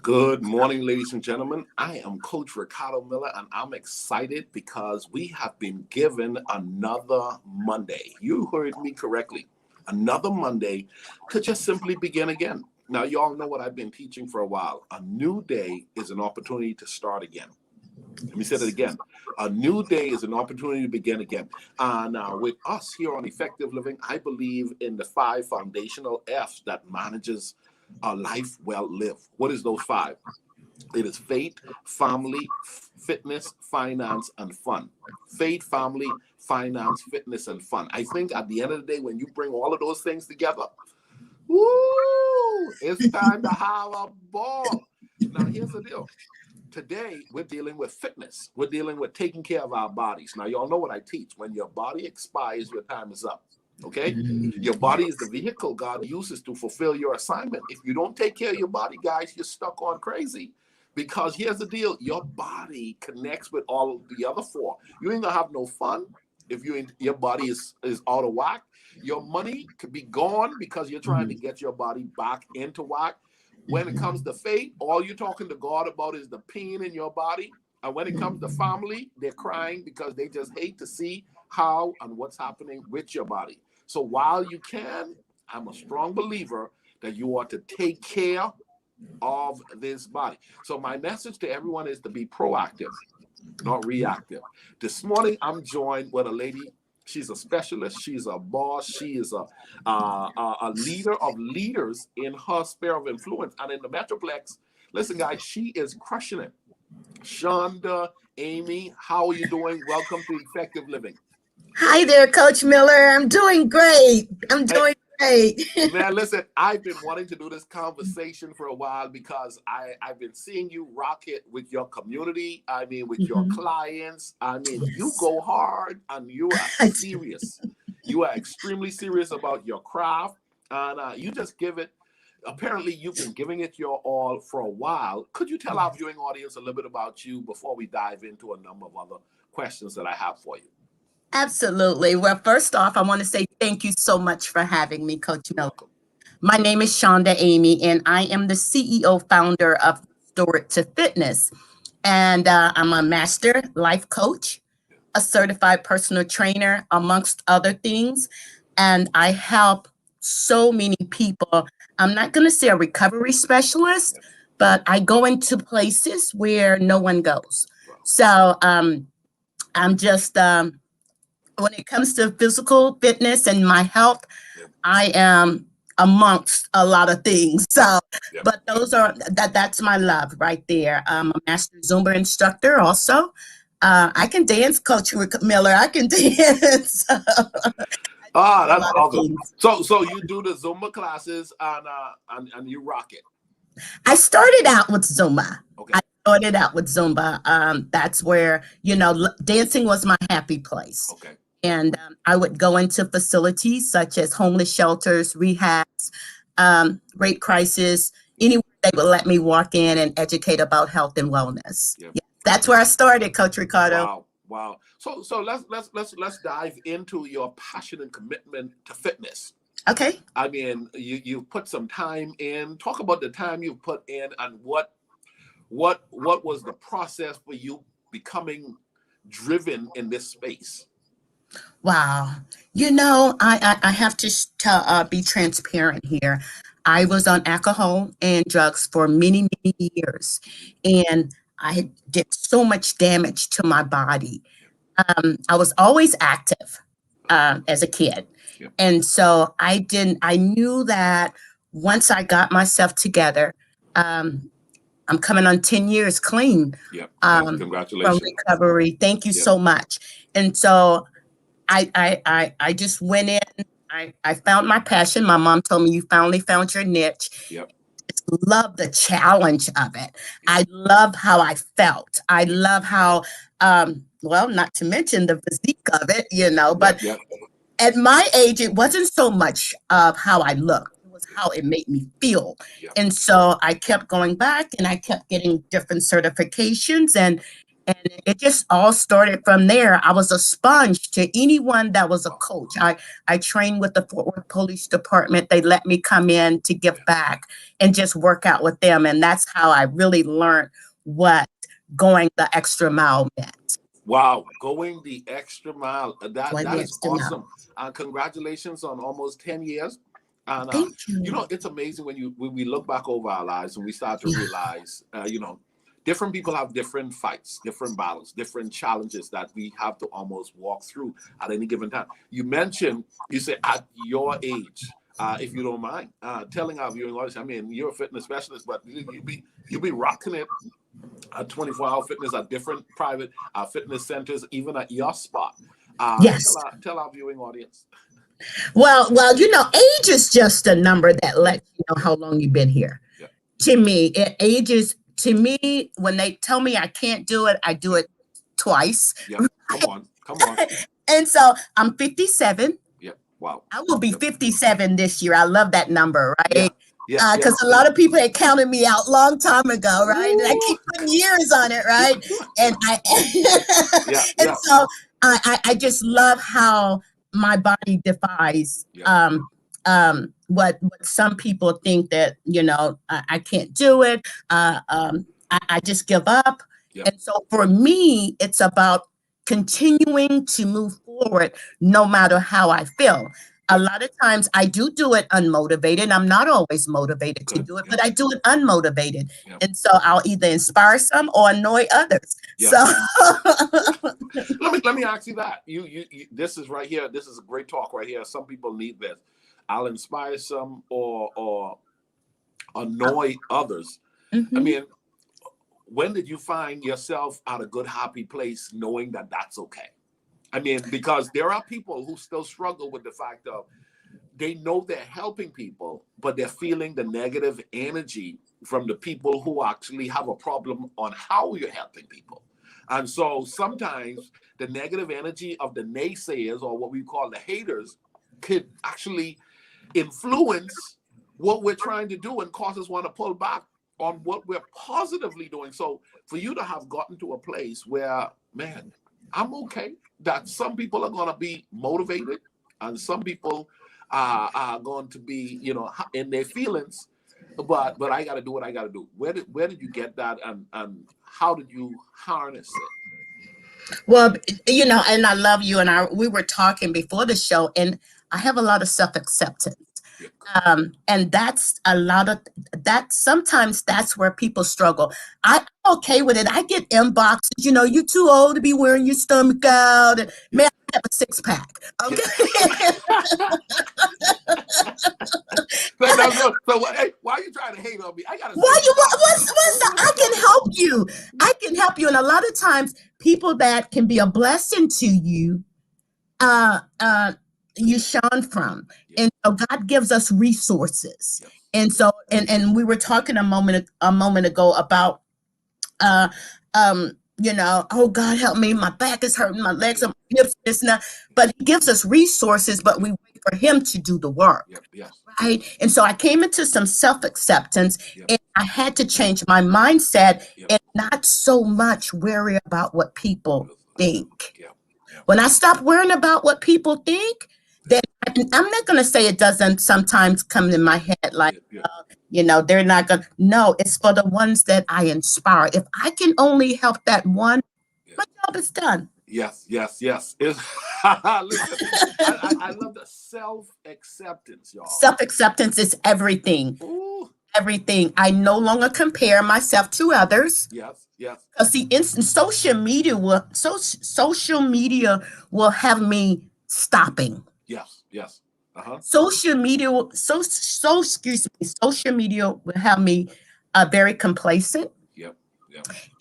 Good morning, ladies and gentlemen. I am Coach Ricardo Miller, and I'm excited because we have been given another Monday. You heard me correctly. Another Monday to just simply begin again. Now, you all know what I've been teaching for a while. A new day is an opportunity to start again. Let me say that again. A new day is an opportunity to begin again. Now, with us here on Effective Living, I believe in the 5 foundational F's that manages a life well lived. What is those 5? It is faith, family, fitness, finance, and fun. Faith, family, finance, fitness, and fun. I think at the end of the day, when you bring all of those things together, woo, it's time to have a ball. Now, here's the deal. Today, we're dealing with fitness. We're dealing with taking care of our bodies. Now, y'all know what I teach. When your body expires, your time is up. Okay? Your body is the vehicle God uses to fulfill your assignment. If you don't take care of your body, guys, you're stuck on crazy. Because here's the deal. Your body connects with all of the other 4. You ain't going to have no fun if your body is out of whack. Your money could be gone because you're trying to get your body back into whack. When it comes to faith, all you're talking to God about is the pain in your body. And when it comes to family, they're crying because they just hate to see how and what's happening with your body. So while you can, I'm a strong believer that you ought to take care of this body. So my message to everyone is to be proactive, not reactive. This morning, I'm joined with a lady. She's a specialist. She's a boss. She is a leader of leaders in her sphere of influence. And in the Metroplex, listen, guys, she is crushing it. Shonda Amie, how are you doing? Welcome to Effective Living. Hi there, Coach Miller. I'm doing great. Great. Man, listen, I've been wanting to do this conversation for a while because I've been seeing you rock it with your community. I mean, with your clients. I mean, you go hard and you are serious. You are extremely serious about your craft, and you just give it. Apparently, you've been giving it your all for a while. Could you tell our viewing audience a little bit about you before we dive into a number of other questions that I have for you? Absolutely. Well, first off, I want to say thank you so much for having me, Coach Miller. My name is Shonda Amie, and I am the CEO founder of Store It to Fitness. And I'm a master life coach, a certified personal trainer, amongst other things. And I help so many people. I'm not going to say a recovery specialist, but I go into places where no one goes. So I'm just... when it comes to physical fitness and my health, I am amongst a lot of things. So, but that's my love right there. I'm a master Zumba instructor also. I can dance, Coach Miller. I can dance. That's awesome. So you do the Zumba classes and you rock it. I started out with Zumba. Okay. That's where, dancing was my happy place. Okay. And I would go into facilities such as homeless shelters, rehabs, rape crisis, anywhere they would let me walk in and educate about health and wellness. Yep. Yeah, that's where I started, Coach Ricardo. Wow. So let's dive into your passion and commitment to fitness. Okay. I mean, you put some time in. Talk about the time you put in and what was the process for you becoming driven in this space. Wow. I have to be transparent here. I was on alcohol and drugs for many, many years, and I did so much damage to my body. I was always active as a kid. Yep. And so I knew that once I got myself together, I'm coming on 10 years clean. Yep. Congratulations. From recovery. Thank you so much. And so I just went in. I found my passion. My mom told me you finally found your niche. Yep. Just love the challenge of it. Yep. I love how I felt. I love how, not to mention the physique of it, but at my age, it wasn't so much of how I looked. It was how it made me feel. Yep. And so I kept going back and I kept getting different certifications. And And it just all started from there. I was a sponge to anyone that was a coach. I trained with the Fort Worth Police Department. They let me come in to give back and just work out with them. And that's how I really learned what going the extra mile meant. Wow, going the extra mile. That Going that the is extra mile. awesome. Congratulations on almost 10 years. And Thank you know, you. it's amazing when we look back over our lives and we start to Yeah. realize, you know, different people have different fights, different battles, different challenges that we have to almost walk through at any given time. You mentioned, you said at your age, if you don't mind, telling our viewing audience. I mean, you're a fitness specialist, but you be rocking it at 24-hour fitness at different private fitness centers, even at your spot. Yes. Tell our viewing audience. Well, age is just a number that lets you know how long you've been here. Yeah. To me, age is, to me, when they tell me I can't do it, I do it twice. Yeah. Come on. And so I'm 57. Yeah. Wow. I will be 57 this year. I love that number, Yeah. right? Yeah. Because a lot of people had counted me out long time ago, right? And I Ooh. keep putting years on it, right? And Yeah. and Yeah. so I just love how my body defies Yeah. what some people think that I can't do it. I just give up. Yeah. And so for me, it's about continuing to move forward no matter how I feel. A lot of times I do it unmotivated. I'm not always motivated to Good. do it, Yeah. but I do it unmotivated. Yeah. And so I'll either inspire some or annoy others. Yeah. So let me ask you that. You this is right here. This is a great talk right here. Some people need this. I'll inspire some or annoy others. I mean, when did you find yourself at a good, happy place knowing that that's okay? I mean, because there are people who still struggle with the fact of they know they're helping people, but they're feeling the negative energy from the people who actually have a problem on how you're helping people. And so sometimes the negative energy of the naysayers, or what we call the haters, could actually influence what we're trying to do and cause us want to pull back on what we're positively doing. So for you to have gotten to a place where, man, I'm okay, that some people are going to be motivated and some people are going to be, in their feelings, but I got to do what I got to do. Where did you get that, and how did you harness it? Well, and I love you, and we were talking before the show, and I have a lot of self-acceptance. Yeah. And that's a lot of that. Sometimes that's where people struggle. I'm okay with it. I get inboxes, you're too old to be wearing your stomach out. And man, I have a 6-pack. Okay. So hey, why are you trying to hate on me? I got to. I can help you. I can help you. And a lot of times people that can be a blessing to you, you shone from. Yeah. And so God gives us resources. Yes. And so, and we were talking a moment ago about, oh God, help me. My back is hurting, my legs, my hips, this and that. But he gives us resources, but we wait for him to do the work. Yep. Yes. Right. And so I came into some self-acceptance. Yep. And I had to change my mindset. Yep. And not so much worry about what people think. Yep. Yep. When I stop worrying about what people think, then I'm not going to say it doesn't sometimes come in my head like, they're not going to. No, it's for the ones that I inspire. If I can only help that one, my job is done. Yes. Listen, I love the self-acceptance, y'all. Self-acceptance is everything. Ooh. Everything. I no longer compare myself to others. Yes. Because see, social media will have me stopping. Yes. Social media will have me very complacent. Yep.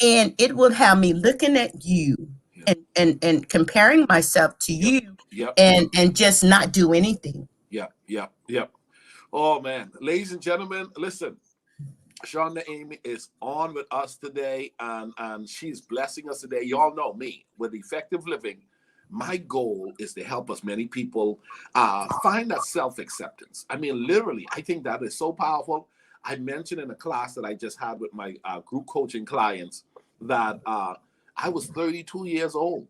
And it will have me looking at you and comparing myself to you and just not do anything. Yep. Oh man, ladies and gentlemen, listen. Shonda Amie is on with us today, and she's blessing us today. Y'all know me with effective living. My goal is to help as many people find that self-acceptance. I mean, literally, I think that is so powerful. I mentioned in a class that I just had with my group coaching clients that I was 32 years old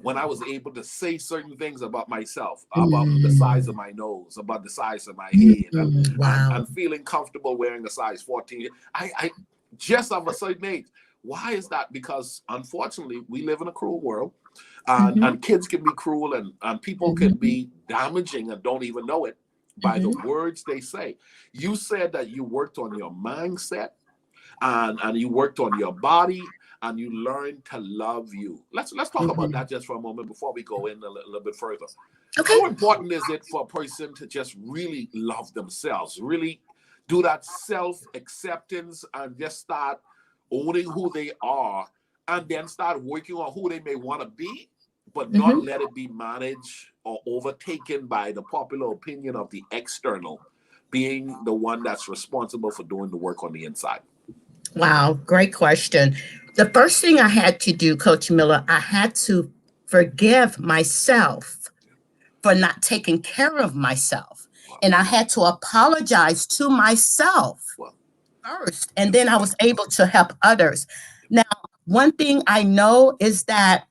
when I was able to say certain things about myself, about the size of my nose, about the size of my head, Wow. and feeling comfortable wearing a size 14. I just of a certain age. Why is that? Because unfortunately, we live in a cruel world, and kids can be cruel, and people can be damaging and don't even know it by the words they say. You said that you worked on your mindset, and you worked on your body, and you learned to love you. Let's talk about that just for a moment before we go in a little bit further. Okay. How important is it for a person to just really love themselves, really do that self-acceptance, and just start owning who they are, and then start working on who they may want to be, but not let it be managed or overtaken by the popular opinion of the external, being the one that's responsible for doing the work on the inside? Wow, great question. The first thing I had to do, Coach Miller, I had to forgive myself for not taking care of myself. And I had to apologize to myself first, and then I was able to help others. Now, one thing I know is that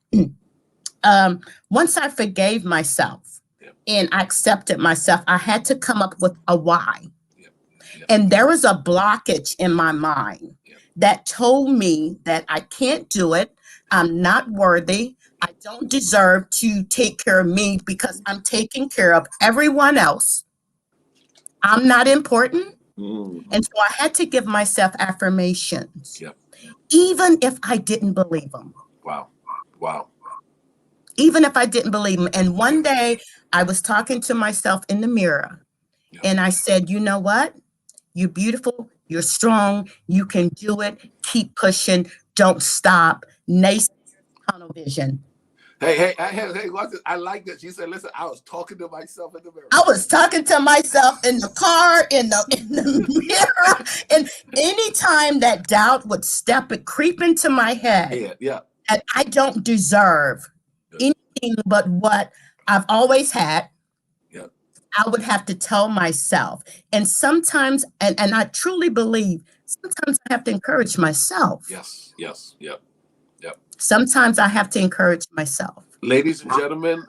once I forgave myself and I accepted myself, I had to come up with a why. And there was a blockage in my mind that told me that I can't do it. I'm not worthy. I don't deserve to take care of me because I'm taking care of everyone else. I'm not important. And so I had to give myself affirmations, even if I didn't believe them. Wow. Even if I didn't believe them. And one day I was talking to myself in the mirror and I said, you know what? You're beautiful. You're strong. You can do it. Keep pushing. Don't stop. Tunnel vision. Hey, watch this. I like that. She said, listen, I was talking to myself in the mirror. I was talking to myself in the car, in the mirror. And anytime that doubt would creep into my head, and I don't deserve anything but what I've always had, I would have to tell myself. And sometimes, and I truly believe, sometimes I have to encourage myself. Yes. Sometimes I have to encourage myself. Ladies and gentlemen,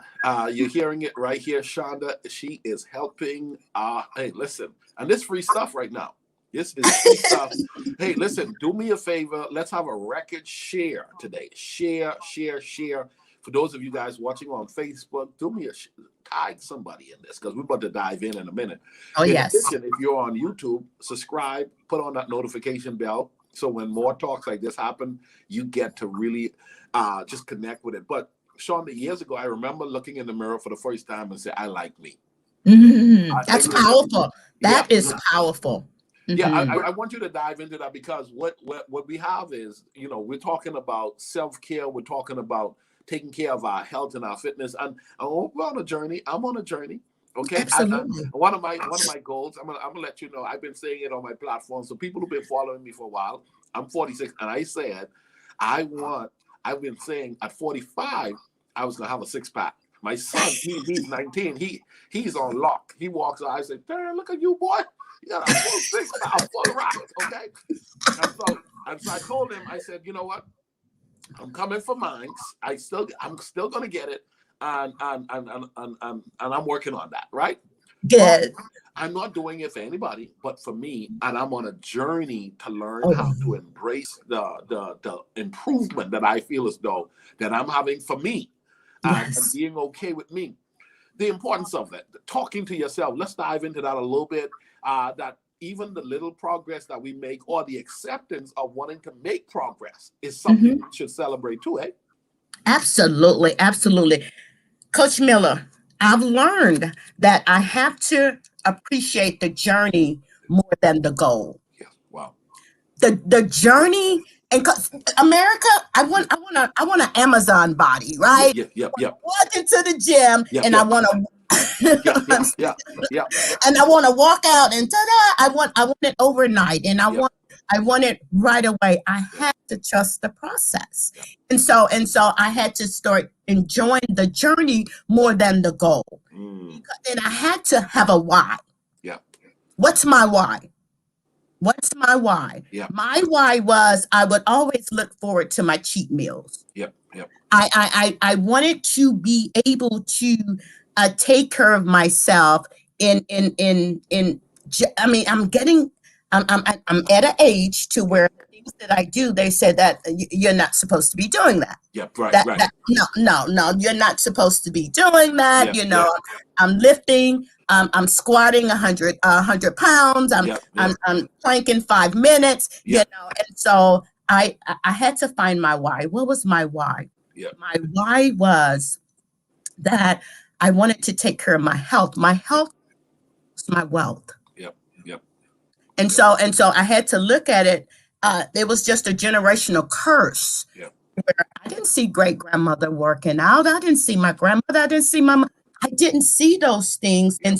you're hearing it right here. Shonda, she is helping. Hey, listen, and this free stuff right now. This is free stuff. Hey, listen, do me a favor. Let's have a record share today. Share. For those of you guys watching on Facebook, do me a tag somebody in this, because we're about to dive in a minute. Oh, yes. Addition, if you're on YouTube, subscribe, put on that notification bell, so when more talks like this happen, you get to really just connect with it. But Shonda, years ago, I remember looking in the mirror for the first time and say, I like me. That's powerful. That is powerful. Yeah, I want you to dive into that, because what we have is, we're talking about self-care. We're talking about taking care of our health and our fitness. And we're on a journey. I'm on a journey. Okay. Absolutely. One of my goals, I'm gonna let you know, I've been saying it on my platform. So people who've been following me for a while, I'm 46, and I said I've been saying at 45 I was gonna have a six-pack. My son, he's 19. He's on lock. He walks out. I said, "Darren, look at you, boy. You got a full six-pack, full rock." Okay. And so I told him, I said, you know what? I'm coming for mine. I'm still gonna get it. And I'm working on that, right? Good. But I'm not doing it for anybody but for me, and I'm on a journey to learn how to embrace the improvement that I feel as though that I'm having for me, and being okay with me. The importance of it, talking to yourself. Let's dive into that a little bit. That even the little progress that we make, or the acceptance of wanting to make progress, is something we should celebrate too, eh? Absolutely. Coach Miller, I've learned that I have to appreciate the journey more than the goal. Yeah. Wow. The journey, and America, I want an Amazon body, right? Yeah. Walk into the gym, and I want to. Yeah. And I want to walk out and ta-da! I want it overnight, and I want it right away. I had to trust the process, and so I had to start enjoying the journey more than the goal. And I had to have a why. Yeah. What's my why? What's my why? Yeah. My why was I would always look forward to my cheat meals. Yep. Yep. I wanted to be able to take care of myself I mean, I'm at an age to where the things that I do, they said that you're not supposed to be doing that. Yep. Right. That, Right. that no, you're not supposed to be doing that. Yeah, You know, I'm lifting, I'm squatting 100 pounds, Yeah. Yeah. I'm planking 5 minutes, Yeah. you know, and so I had to find my why. What was my why? Yeah. My why was that I wanted to take care of my health. My health was my wealth. Yep. Yep. And so I had to look at it. It was just a generational curse. Yeah. Where I didn't see great grandmother working out. I didn't see my grandmother. I didn't see my mom. I didn't see those things. Yeah.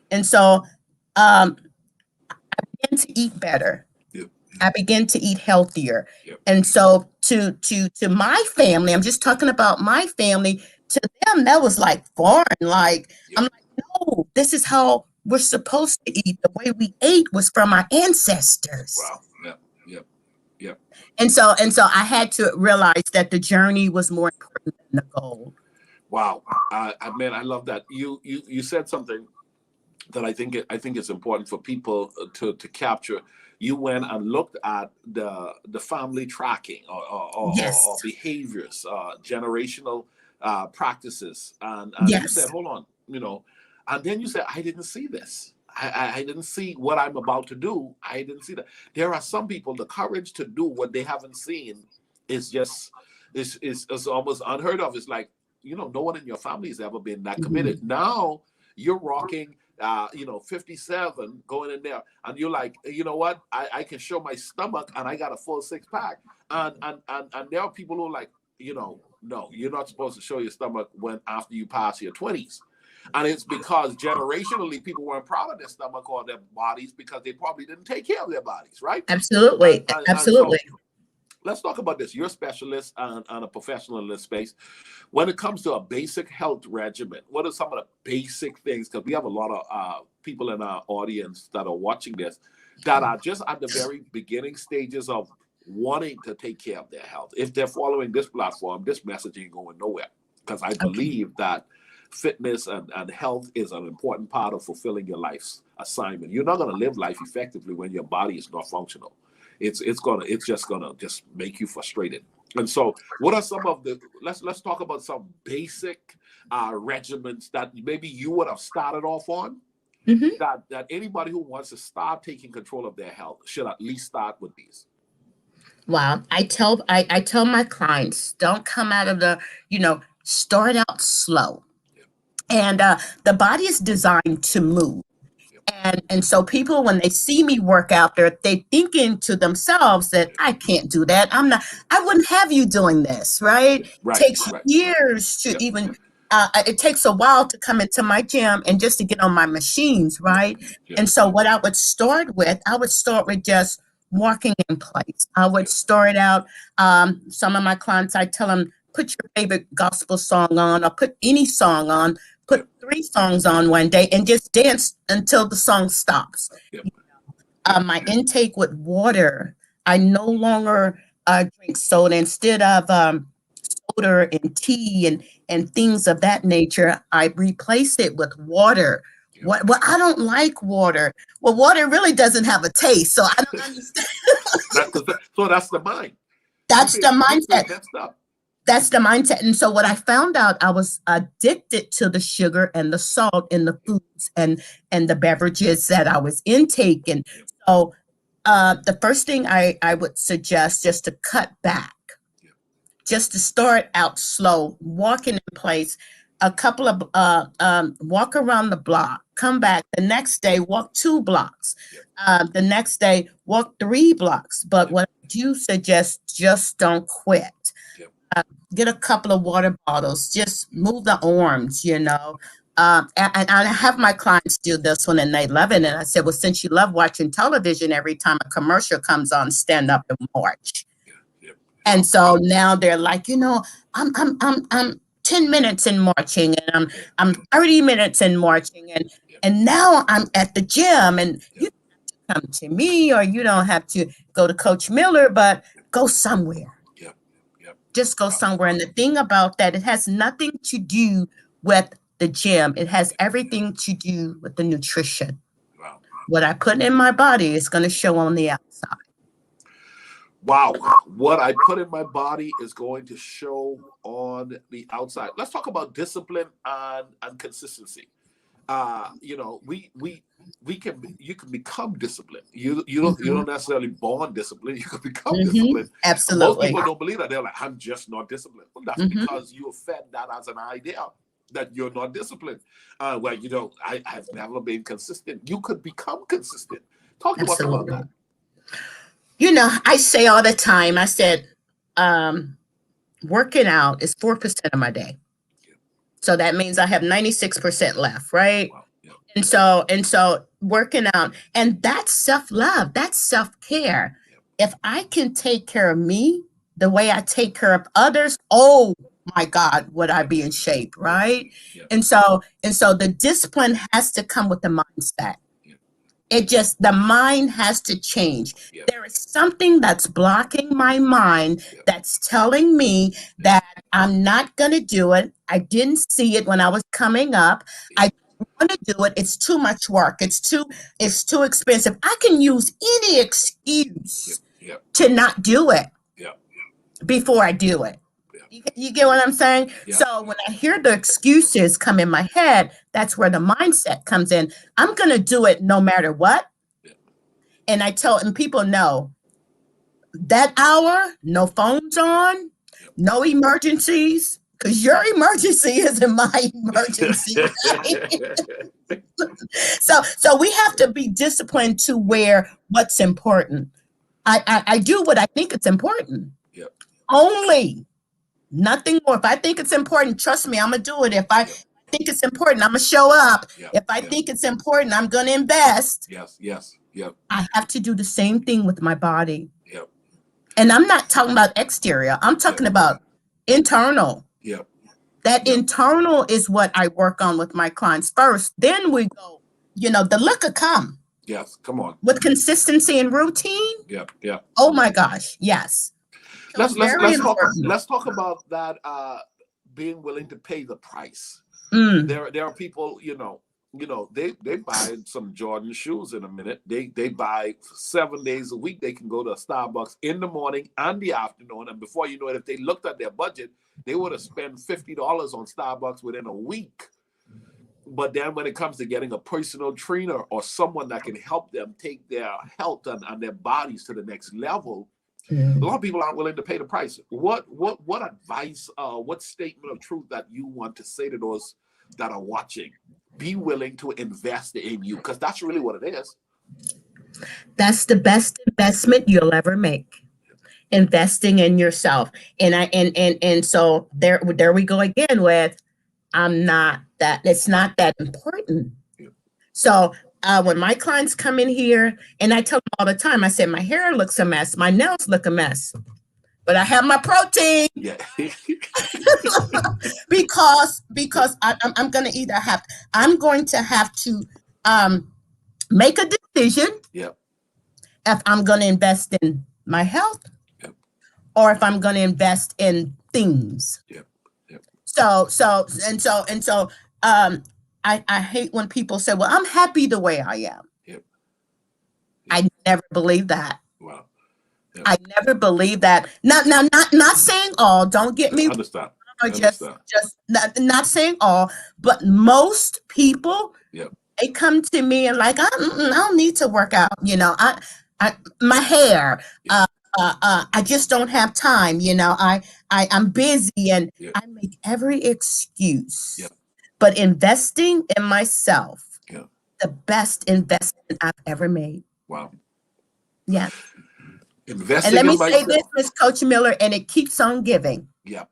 And so I began to eat better. Yeah. I began to eat healthier. Yeah. And so to my family, I'm just talking about my family, to them that was like foreign. Like Yeah. I'm like, no, this is how we're supposed to eat. The way we ate was from our ancestors. Wow. Yeah. Yep. Yep. And so I had to realize that the journey was more important than the goal. Wow. Man, I love that. You said something that I think is important for people to capture. You went and looked at the family tracking or Yes. or behaviors, generational practices, and you Yes. said, hold on, you know, and then you said, I didn't see this. I didn't see what I'm about to do. I didn't see that. There are some people, the courage to do what they haven't seen is just is almost unheard of. It's like, you know, no one in your family has ever been that committed. Now you're rocking 57 going in there, and you're like, you know what, I can show my stomach and I got a full 6-pack, and there are people who are like, you know, no, you're not supposed to show your stomach when after you pass your 20s. And it's because generationally people weren't proud of their stomach or their bodies because they probably didn't take care of their bodies, right? Absolutely. Absolutely. So let's talk about this. You're a specialist and a professional in this space. When it comes to a basic health regimen, what are some of the basic things? Because we have a lot of people in our audience that are watching this that are just at the very beginning stages of wanting to take care of their health. If they're following this platform, this message ain't going nowhere, because I believe that fitness and health is an important part of fulfilling your life's assignment. You're not going to live life effectively when your body is not functional. It's just gonna make you frustrated. And so, what are some of the let's talk about some basic regimens that maybe you would have started off on, that anybody who wants to start taking control of their health should at least start with these. Wow. I tell my clients, don't come out of start out slow. And the body is designed to move. And so people, when they see me work out, they thinking to themselves that I can't do that. I wouldn't have you doing this, right? It takes years to even, it takes a while to come into my gym and just to get on my machines, right? And so what I would start with just walking in place. I would start out, some of my clients, I tell them, put your favorite gospel song on or put any song on. Put 3 songs on one day and just dance until the song stops. My intake with water, I no longer drink soda. Instead of soda and tea and things of that nature, I replace it with water. Well, I don't like water. Well, water really doesn't have a taste, so I don't understand. So that's the mind. That's the mindset. That's the mindset. And so what I found out, I was addicted to the sugar and the salt in the foods and the beverages that I was intaking. So the first thing I would suggest, just to cut back, just to start out slow, walking in place, a couple of walk around the block, come back the next day, walk 2 blocks, the next day, walk 3 blocks. But what I do suggest, just don't quit. Get a couple of water bottles, just move the arms, and I have my clients do this one and they love it. And I said, well, since you love watching television, every time a commercial comes on, stand up and march. And so now they're like, I'm 10 minutes in marching, and I'm 30 minutes in marching, and now I'm at the gym, and you come to me, or you don't have to go to Coach Miller, but go somewhere. Yep. Yep. Just go somewhere. And the thing about that, it has nothing to do with the gym. It has everything to do with the nutrition. Wow. What I put in my body is going to show on the outside. Wow. What I put in my body is going to show on the outside. Let's talk about discipline and consistency. You know, you can become disciplined. You don't necessarily born disciplined. You can become disciplined. Absolutely. Most people don't believe that. They're like, I'm just not disciplined. Well, that's because you're fed that as an idea that you're not disciplined. Well, you know, I've never been consistent. You could become consistent. Talk to us about that. You know, I say all the time, I said, working out is 4% of my day. Yeah. So that means I have 96% left, right? Wow. Yeah. And so working out, and that's self-love, that's self-care. Yeah. If I can take care of me the way I take care of others, oh my God, would I be in shape, right? Yeah. And so the discipline has to come with the mindset. The mind has to change. Yeah. There is something that's blocking my mind that's telling me that I'm not going to do it. I didn't see it when I was coming up. I don't want to do it. It's too much work. It's too expensive. I can use any excuse to not do it before I do it. You get what I'm saying? Yeah. So when I hear the excuses come in my head, that's where the mindset comes in. I'm going to do it no matter what. Yeah. And and people know that hour, no phones on, no emergencies, because your emergency isn't my emergency. Right? So we have to be disciplined to where what's important. I do what I think it's important. Yeah. Only. Nothing more. If I think it's important, trust me, I'm going to do it. If I think it's important, I'm going to show up. If I think it's important, I'm going to invest. Yes. I have to do the same thing with my body. Yep. And I'm not talking about exterior. I'm talking about internal. Yep. That internal is what I work on with my clients first. Then we go, the look will come. Yes. Come on. With consistency and routine. Yeah. Oh my gosh. Yes. Let's talk about that. Being willing to pay the price. There are people, they buy some Jordan shoes in a minute. They buy 7 days a week. They can go to Starbucks in the morning and the afternoon, and before you know it, if they looked at their budget, they would have spent $50 on Starbucks within a week. But then when it comes to getting a personal trainer or someone that can help them take their health and their bodies to the next level, a lot of people aren't willing to pay the price. What advice, what statement of truth that you want to say to those that are watching? Be willing to invest in you, because that's really what it is. That's the best investment you'll ever make. Investing in yourself. And so there we go again with it's not that important. So when my clients come in here, and I tell them all the time, I said, my hair looks a mess, my nails look a mess, but I have my protein. Yeah. because I'm going to have to make a decision. Yep. If I'm going to invest in my health, or if I'm going to invest in things. Yep. So I hate when people say, well, I'm happy the way I am. Yep. I never believe that. Wow. Yep. I never believe that. Not saying all, don't get me understand. Just not saying all, but most people, they come to me and like, I don't need to work out. My hair, I just don't have time. I'm busy, and I make every excuse. Yep. But investing in myself, the best investment I've ever made. Wow. Yeah. Investing and let me in say myself. this, Miss Coach Miller, and it keeps on giving. Yeah.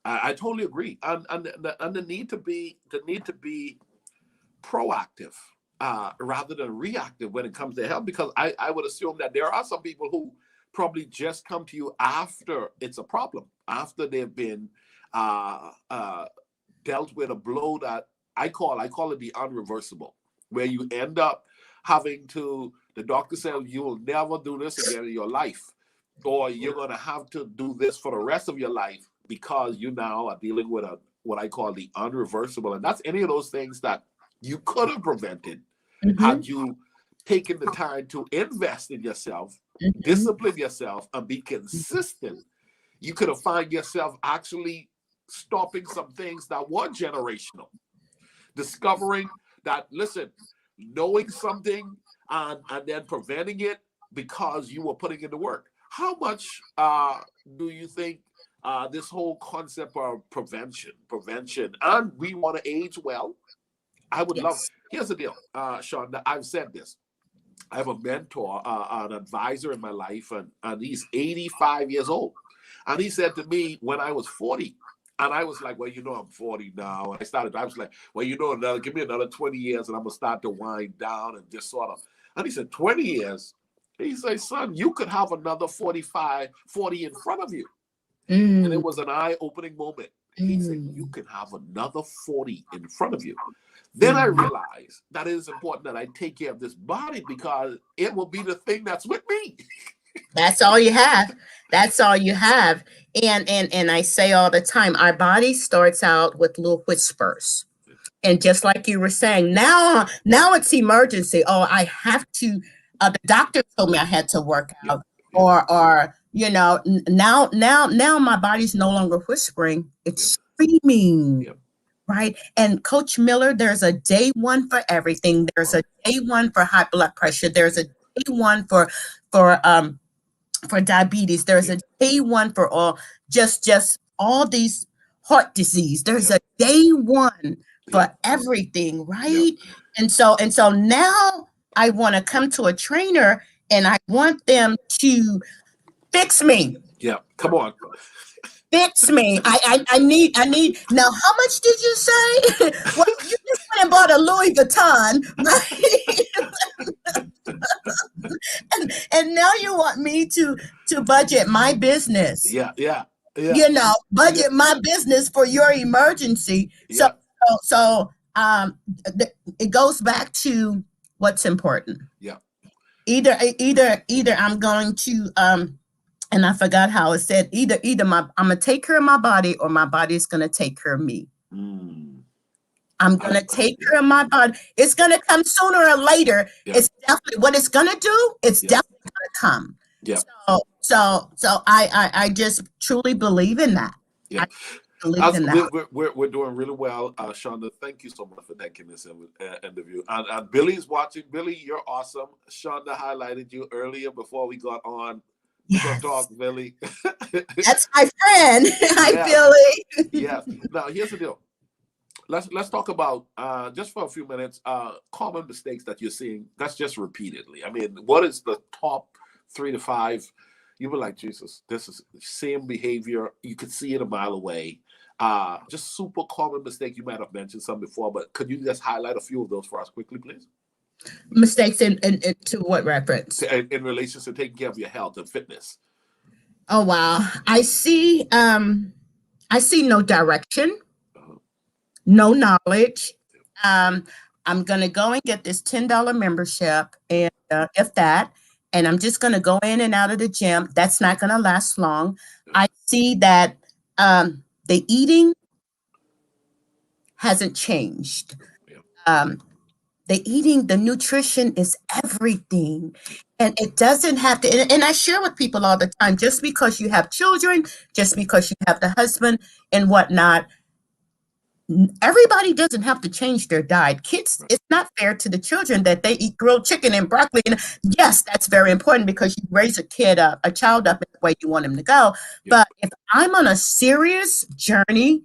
I totally agree. And the need to be proactive rather than reactive when it comes to health, because I would assume that there are some people who probably just come to you after it's a problem, after they've been dealt with a blow that I call it the unreversible, where you end up having to The doctor said you will never do this again in your life, or you're going to have to do this for the rest of your life because you now are dealing with a what I call the unreversible. And that's any of those things that you could have prevented had you taken the time to invest in yourself, discipline yourself, and be consistent. You could have found yourself actually stopping some things that were generational, discovering that, listen, knowing something and then preventing it because you were putting in the work. How much do you think this whole concept of prevention, and we want to age well? I would love, here's the deal, Sean, I've said this. I have a mentor, an advisor in my life, and he's 85 years old. And he said to me when I was 40, and I was like, well, I'm 40 now. And I was like, well, give me another 20 years and I'm going to start to wind down and just sort of. And he said, 20 years? He said, son, you could have another 40 in front of you. And it was an eye-opening moment. He said, you can have another 40 in front of you. Then I realized that it is important that I take care of this body because it will be the thing that's with me. That's all you have. That's all you have. And I say all the time, our body starts out with little whispers. And just like you were saying, now it's emergency. Oh, I have to, the doctor told me I had to work out. Or now my body's no longer whispering, it's screaming. Right. And Coach Miller, there's a day one for everything. There's a day one for high blood pressure. There's a day one for diabetes. There's a day one for all just all these heart disease. There's a day one for everything, right? And so now I want to come to a trainer and I want them to fix me. Yeah, come on. Fix me. I need. Now, how much did you say? Well, you just went and bought a Louis Vuitton, right? and now you want me to budget my business. Yeah. Budget my business for your emergency. Yeah. So it goes back to what's important. Yeah. Either I'm going to and I forgot how it said, either I'm gonna take care of my body or my body's gonna take care of me. I'm gonna take care of my body. It's gonna come sooner or later. It's definitely what it's gonna do. It's definitely gonna come. Yeah. So I just truly believe in that. Yeah. We're doing really well, Shonda. Thank you so much for taking this interview. And Billy's watching. Billy, you're awesome. Shonda highlighted you earlier before we got on. Yes. Talk, Billy. That's my friend. Hi, Billy. Yes. Now here's the deal. Let's talk about just for a few minutes common mistakes that you're seeing. That's just repeatedly. I mean, what is the top 3 to 5? You were like, Jesus, this is same behavior. You could see it a mile away. Just super common mistake. You might have mentioned some before, but could you just highlight a few of those for us quickly, please? Mistakes in to what reference? In relation to taking care of your health and fitness. Oh wow. I see no direction, no knowledge. I'm gonna go and get this $10 membership, and if that, and I'm just gonna go in and out of the gym. That's not gonna last long. I see that the eating hasn't changed. The nutrition is everything. And it doesn't have to, and I share with people all the time, just because you have children, just because you have the husband and whatnot, everybody doesn't have to change their diet. Kids, it's not fair to the children that they eat grilled chicken and broccoli. And yes, that's very important because you raise a child up in the way you want him to go. But if I'm on a serious journey,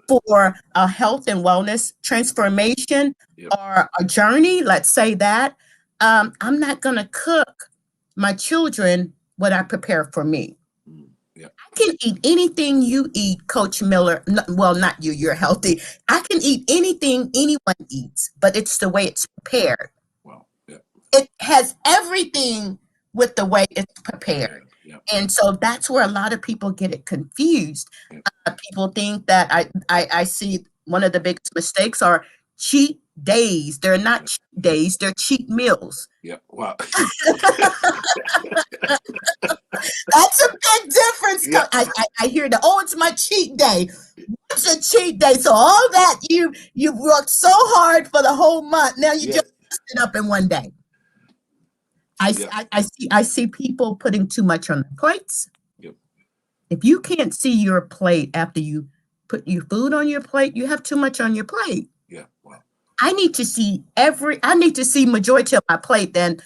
for a health and wellness transformation or a journey, let's say that, I'm not going to cook my children what I prepare for me. I can eat anything you eat, Coach Miller. Well, not you, you're healthy. I can eat anything anyone eats, but it's the way it's prepared. It has everything with the way it's prepared. And so that's where a lot of people get it confused. People think that I see one of the biggest mistakes are cheat days. They're not cheat days, they're cheat meals. Yeah. Wow. That's a big difference. Yeah. I hear it's my cheat day. What's a cheat day? So all that you worked so hard for the whole month. Now you Yeah. just messed it up in one day. Yeah. I see people putting too much on their plates. Yep. If you can't see your plate after you put your food on your plate, you have too much on your plate. Yeah. Wow. I need to see majority of my plate than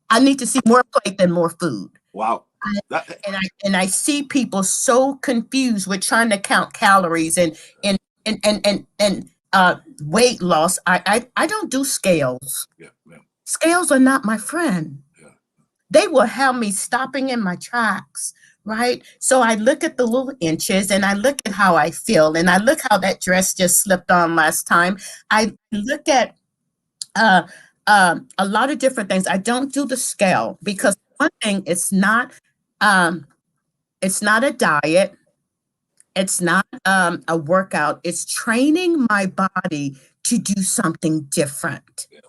I need to see more plate than more food. Wow. And I see people so confused with trying to count calories and weight loss. I don't do scales. Yeah. Yeah. Scales are not my friend. Yeah. They will have me stopping in my tracks, right? So I look at the little inches and I look at how I feel and I look how that dress just slipped on last time. I look at a lot of different things. I don't do the scale because one thing, it's not a diet. It's not a workout. It's training my body to do something different. Yeah.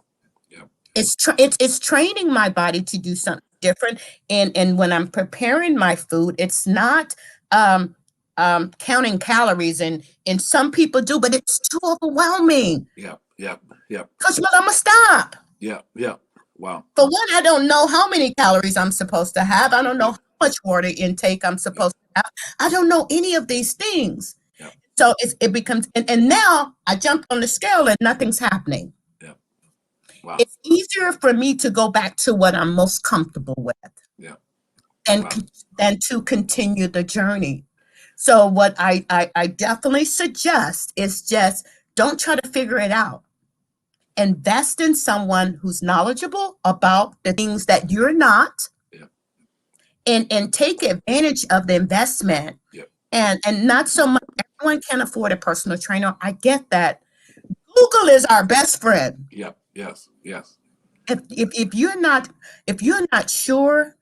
Yeah. It's training my body to do something different. And when I'm preparing my food, it's not counting calories. And some people do, but it's too overwhelming. Yeah. Yeah. Yeah. Coach Miller, I'm gonna stop. Yeah. Yeah. Wow. For one, I don't know how many calories I'm supposed to have. I don't know how much water intake I'm supposed to have. I don't know any of these things. Yeah. So it becomes, and now I jumped on the scale and nothing's happening. Yeah. Wow. It's easier for me to go back to what I'm most comfortable with. Yeah. And than to continue the journey. So what I definitely suggest is just don't try to figure it out. Invest in someone who's knowledgeable about the things that you're not. Yeah. And take advantage of the investment. Yeah. And not so much everyone can afford a personal trainer. I get that. Google is our best friend. Yeah. Yes. Yes. If you're not sure,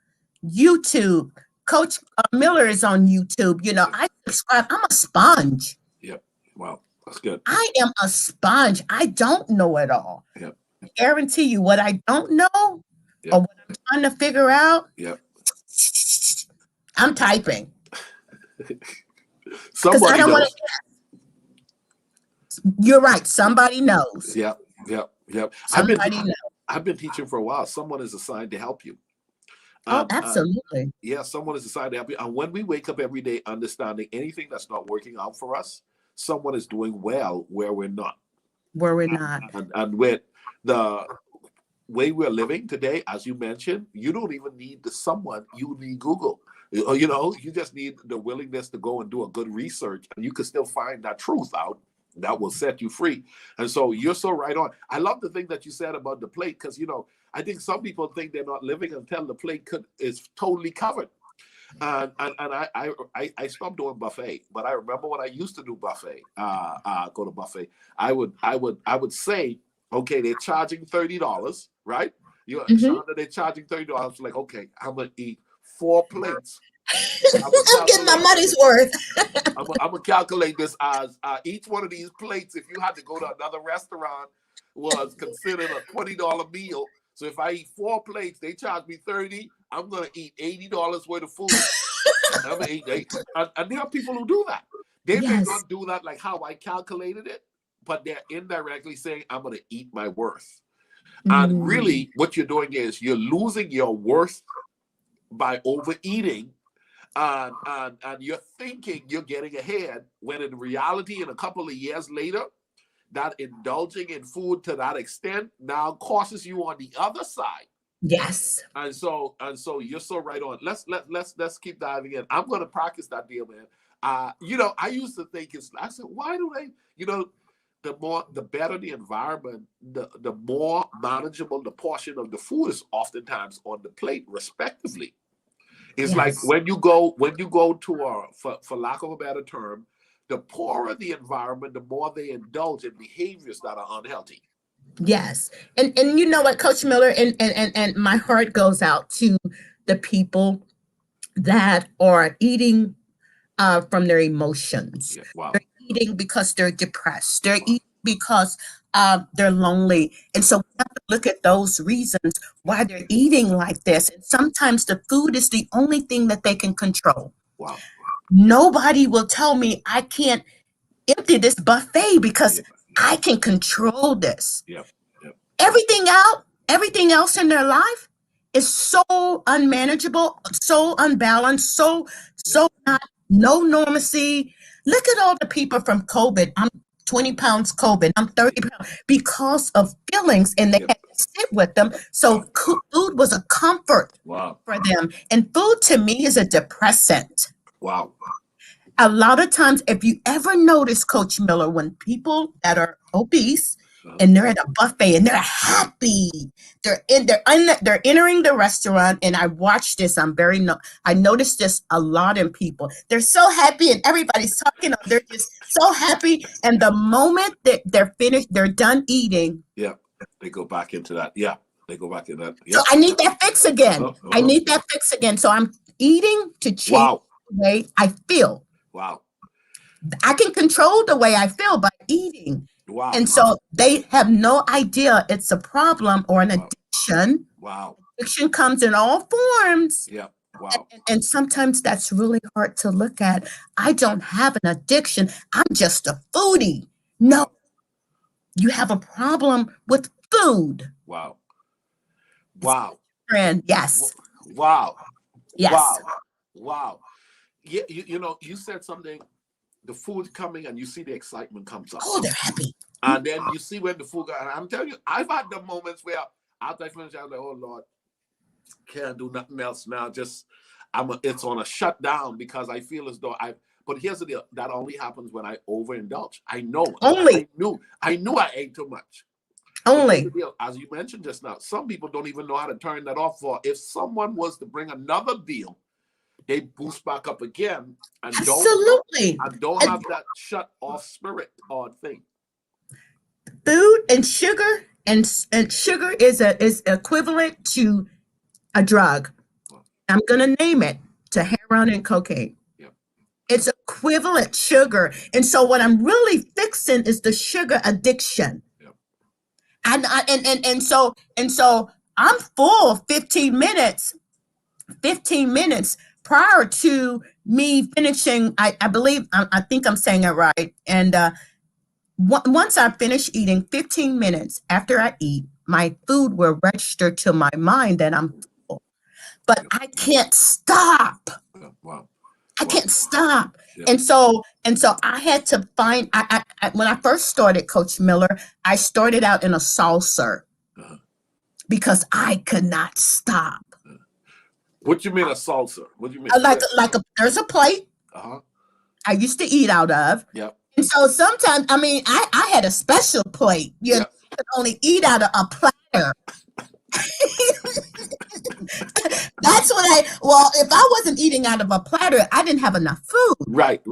YouTube, Coach Miller is on YouTube. You know, I subscribe. I'm a sponge. Yep. Wow. That's good. I am a sponge. I don't know it all. Yep. I guarantee you what I don't know Yep. or what I'm trying to figure out. Yep. I'm typing. Somebody knows. You're right. Somebody knows. Yep. Yep. Yep. I've been teaching for a while. Someone is assigned to help you. Oh, absolutely. Yeah, someone is assigned to help you. And when we wake up every day understanding anything that's not working out for us, someone is doing well where we're not. Where we're not. And with the way we're living today, as you mentioned, you don't even need someone. You need Google. You know, you just need the willingness to go and do a good research, and you can still find that truth out that will set you free. And so you're so right on. I love the thing that you said about the plate, because, you know, I think some people think they're not living until the plate is totally covered. And I stopped doing buffet, but I remember when I used to do buffet, go to buffet, I would say, okay, they're charging $30, right? Shonda, they're charging $30. Like, okay, I'm gonna eat 4 plates. I'm getting my money's worth. I'm gonna calculate this as each one of these plates, if you had to go to another restaurant, was considered a $20 meal. So if I eat 4 plates, they charge me $30. I'm gonna eat $80 worth of food. I'm gonna eat 8. And there are people who do that. They may not do that like how I calculated it, but they're indirectly saying, I'm gonna eat my worth. And really, what you're doing is you're losing your worth by overeating. And you're thinking you're getting ahead, when in reality, in a couple of years later, that indulging in food to that extent now causes you on the other side. Yes. And so you're so right on. Let's keep diving in. I'm going to practice that deal, man. You know, I used to think I said, why do they, you know, the better the environment, the more manageable the portion of the food is oftentimes on the plate, respectively. It's like when you go to for lack of a better term, the poorer the environment, the more they indulge in behaviors that are unhealthy. Yes. And you know what, Coach Miller, and my heart goes out to the people that are eating from their emotions. Yeah, wow. They're eating because they're depressed. They're eating because they're lonely. And so we have to look at those reasons why they're eating like this. And sometimes the food is the only thing that they can control. Wow. Nobody will tell me I can't empty this buffet because Yeah. I can control this. Yep. Yep. Everything else in their life is so unmanageable, so unbalanced, so not no normalcy. Look at all the people from COVID. I'm 20 pounds COVID. I'm 30 pounds because of feelings, and they Yep. had to sit with them. So food was a comfort Wow. for them. And food to me is a depressant. Wow. A lot of times, if you ever notice, Coach Miller, when people that are obese and they're at a buffet and they're happy, they're entering the restaurant, and I watch this. I notice this a lot in people. They're so happy, and everybody's talking. They're just so happy, and the moment that they're finished, they're done eating. Yeah, they go back into that. Yeah, they go back in that. Yep. So I need that fix again. I need that fix again. So I'm eating to change the way I feel. Wow. I can control the way I feel by eating. Wow. And so they have no idea it's a problem or an addiction. Wow. Addiction comes in all forms. Yeah. Wow. And sometimes that's really hard to look at. I don't have an addiction. I'm just a foodie. No, you have a problem with food. Wow. Wow. Friend, yes. Wow. Yes. Wow. Wow. Yeah, you said something. The food coming, and you see the excitement comes up. Oh, they're happy. And then you see when the food got, and I'm telling you, I've had the moments where after I finish, I'm like, oh Lord, can't do nothing else now. It's on a shutdown because I feel as though but here's the deal, that only happens when I overindulge. I know. Only. I knew I ate too much. Only. Deal, as you mentioned just now, some people don't even know how to turn that off. For if someone was to bring another deal, they boost back up again and absolutely don't have that shut off spirit or thing. Food and sugar and sugar is equivalent to a drug. I'm gonna name it, to heroin and cocaine. Yep. It's equivalent sugar, and so what I'm really fixing is the sugar addiction. Yep. And so I'm full 15 minutes prior to me finishing. I believe I think I'm saying it right. And once I finish eating, 15 minutes after I eat, my food will register to my mind that I'm full. But I can't stop. Wow. I can't stop. Yeah. And so I had to find. I when I first started, Coach Miller, I started out in a saucer because I could not stop. What do you mean a salsa? What do you mean? There's a plate I used to eat out of. Yeah. And so sometimes, I had a special plate. You know, I could only eat out of a platter. That's what if I wasn't eating out of a platter, I didn't have enough food. Right.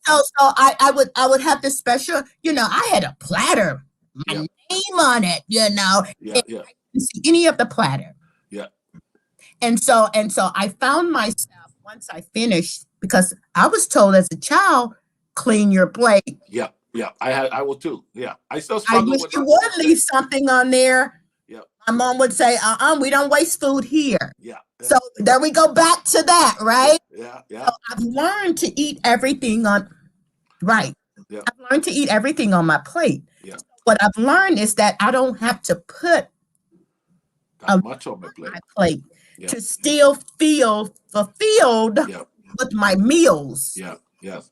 So I would have this special, I had a platter, my name on it, Yeah. I didn't see any of the platter. Yeah. And so I found myself once I finished, because I was told as a child, clean your plate. Yeah. I will too. Yeah. I still struggle with that. You would leave something on there. Yeah. My mom would say, we don't waste food here. Yeah. So there we go back to that, right? Yeah. So I've learned to eat everything on right. Yeah. I've learned to eat everything on my plate. Yeah. What I've learned is that I don't have to put that much on my plate to still feel fulfilled with my meals. Yeah. Yes.